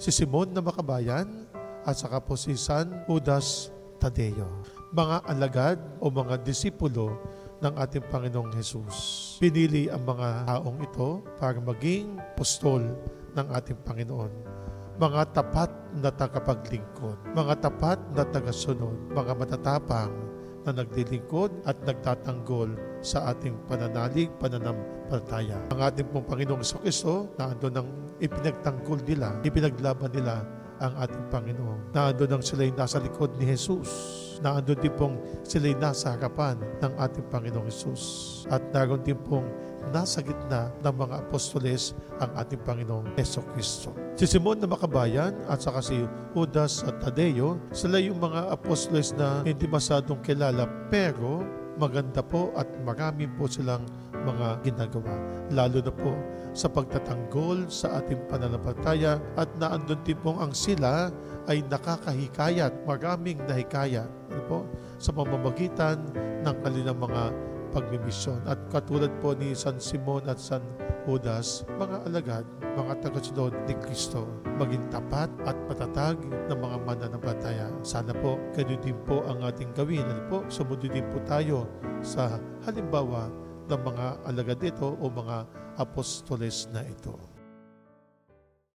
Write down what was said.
si Simon na makabayan, at saka po si San Judas Tadeo. Mga alagad o mga disipulo ng ating Panginoong Hesus. Pinili ang mga taong ito para maging apostol ng ating Panginoon. Mga tapat na tagapaglingkod, mga tapat na tagasunod, mga matatapang na naglilingkod at nagtatanggol sa ating pananalig, pananampalataya. Ang ating pong Panginoong Jesucristo na ando nang ipinagtanggol nila, ipinaglaban nila ang ating Panginoon. Na ando nang sila'y nasa likod ni Jesus. Na ando din pong sila'y nasa harapan ng ating Panginoong Jesus. At naroon din pong nasa gitna ng mga apostoles ang ating Panginoong Jesucristo. Si Simon na makabayan at saka si Judas at Tadeo, sila yung mga apostoles na hindi masyadong kilala pero maganda po at marami po silang mga ginagawa. Lalo na po sa pagtatanggol sa ating pananampalataya at naandun din pong ang sila ay nakakahikayat, maraming nahikayat po, sa pamamagitan ng kanilang mga pagmimisyon. At katulad po ni San Simon at San Judas, mga alagad, mga tagasunod ni Kristo, maging tapat at matatag ng mga mananampalataya. Sana po, ganyan din po ang ating gawin. Sumunod din po tayo sa halimbawa ng mga alagad ito o mga apostoles na ito.